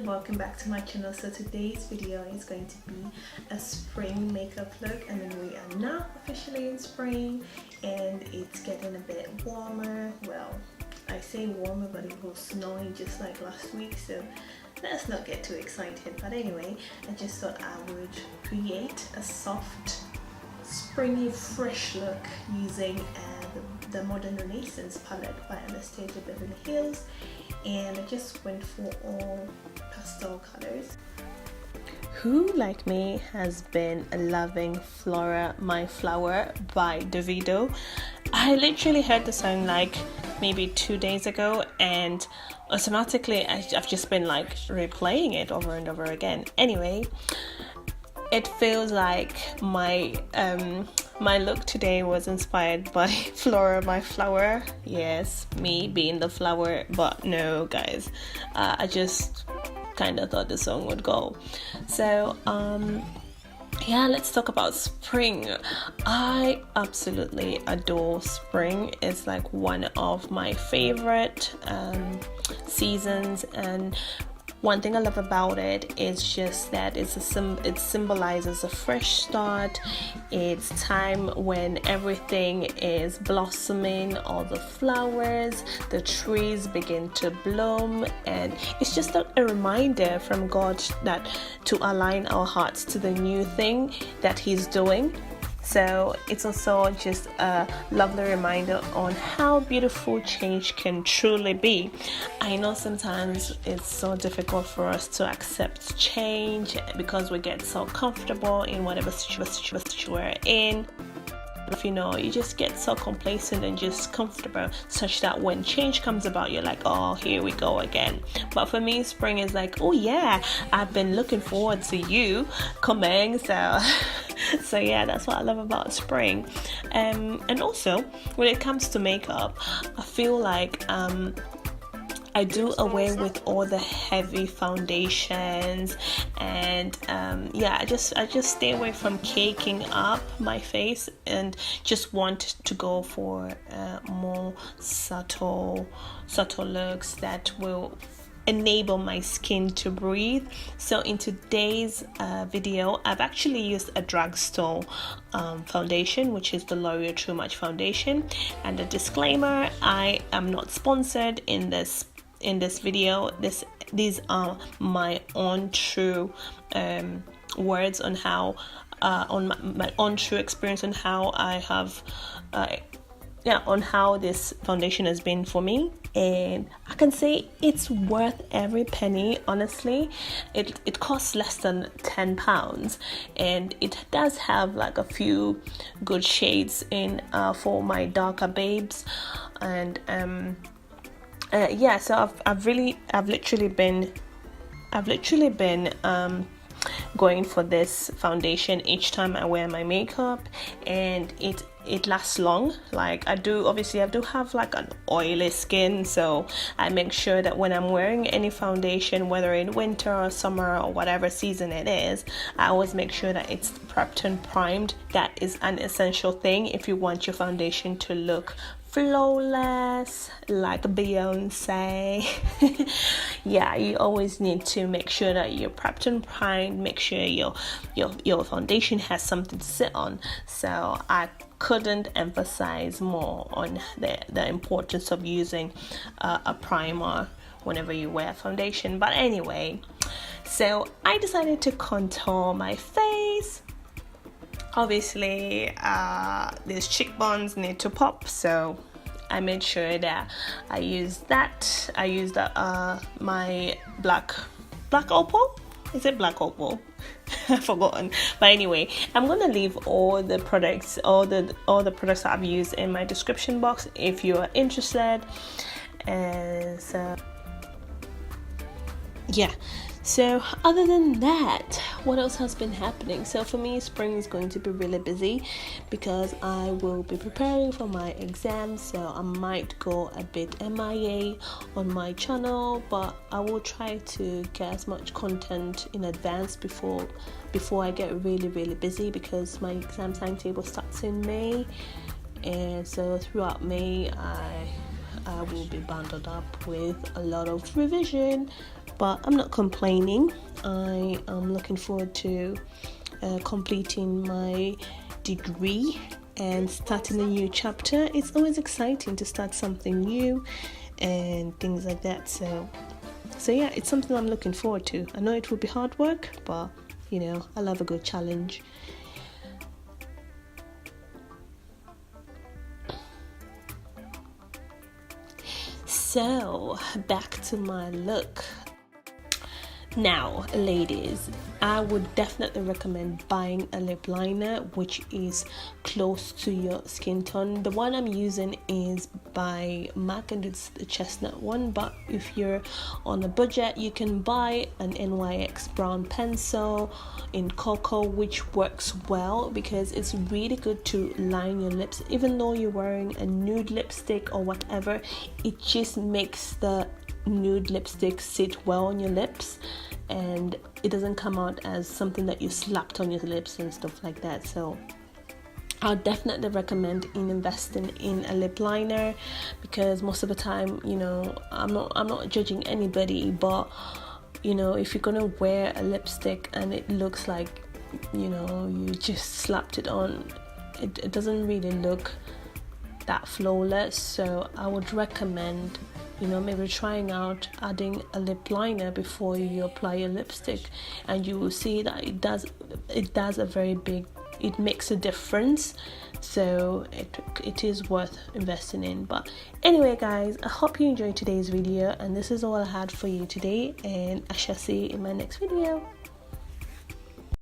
Welcome back to my channel. So today's video is going to be a spring makeup look, and then we are now officially in spring and it's getting a bit warmer. Well, I say warmer, but it was snowing just like last week, so let's not get too excited. But anyway, I just thought I would create a soft springy fresh look using the Modern Renaissance palette by Anastasia Beverly Hills, and I just went for all pastel colors. Who like me has been loving Flora My Flower by Davido? I literally heard the song like maybe 2 days ago, and automatically I've just been like replaying it over and over again. Anyway, it feels like my look today was inspired by Flora My Flower. Yes, me being the flower, but no guys, I just kind of thought the song would go. So yeah, let's talk about spring. I absolutely adore spring. It's like one of my favorite seasons, and one thing I love about it is just that it symbolizes a fresh start. It's time when everything is blossoming, all the flowers, the trees begin to bloom, and it's just a reminder from God that to align our hearts to the new thing that He's doing. So it's also just a lovely reminder on how beautiful change can truly be. I know sometimes it's so difficult for us to accept change because we get so comfortable in whatever situation we're in. You know, you just get so complacent and just comfortable such that when change comes about, you're like, oh, here we go again. But for me, spring is like, oh yeah, I've been looking forward to you coming. So yeah, that's what I love about spring. And also when it comes to makeup, I feel like I do away with all the heavy foundations, and yeah, I just stay away from caking up my face and just want to go for more subtle looks that will enable my skin to breathe. So in today's video, I've actually used a drugstore foundation, which is the Loreal Too Much foundation. And a disclaimer, I am not sponsored in this video. These are my own true words on how on my own true experience on how I have on how this foundation has been for me, and I can say it's worth every penny. Honestly, it costs less than £10, and it does have like a few good shades in for my darker babes. And yeah, so I've literally been going for this foundation each time I wear my makeup, and it lasts long. Like I do have like an oily skin, so I make sure that when I'm wearing any foundation, whether in winter or summer or whatever season it is, I always make sure that it's prepped and primed. That is an essential thing if you want your foundation to look flawless like Beyonce. Yeah, you always need to make sure that you're prepped and primed, make sure your foundation has something to sit on. So I couldn't emphasize more on the importance of using a primer whenever you wear foundation. But anyway, so I decided to contour my face. Obviously these cheekbones need to pop, so I made sure that I used my black opal. Is it black opal? I've forgotten. But anyway, I'm gonna leave all the products that I've used in my description box if you are interested. And so yeah, so other than that, what else has been happening? So for me, spring is going to be really busy because I will be preparing for my exams, so I might go a bit MIA on my channel, but I will try to get as much content in advance before I get really busy, because my exam timetable starts in May, and so throughout May I will be bundled up with a lot of revision, but I'm not complaining. I am looking forward to completing my degree and starting a new chapter. It's always exciting to start something new and things like that. So yeah, it's something I'm looking forward to. I know it will be hard work, but you know, I love a good challenge. So back to my look. Now, ladies, I would definitely recommend buying a lip liner which is close to your skin tone. The one I'm using is by MAC and it's the Chestnut one, but if you're on a budget, you can buy an NYX brown pencil in cocoa, which works well because it's really good to line your lips. Even though you're wearing a nude lipstick or whatever, it just makes the nude lipstick sit well on your lips, and it doesn't come out as something that you slapped on your lips and stuff like that. So I'll definitely recommend investing in a lip liner, because most of the time, you know, I'm not judging anybody, but you know, if you're gonna wear a lipstick and it looks like, you know, you just slapped it on, it doesn't really look that flawless. So I would recommend, you know, maybe trying out adding a lip liner before you apply your lipstick, and you will see that it does a very big, it makes a difference. So it is worth investing in. But anyway guys, I hope you enjoyed today's video, and this is all I had for you today, and I shall see you in my next video.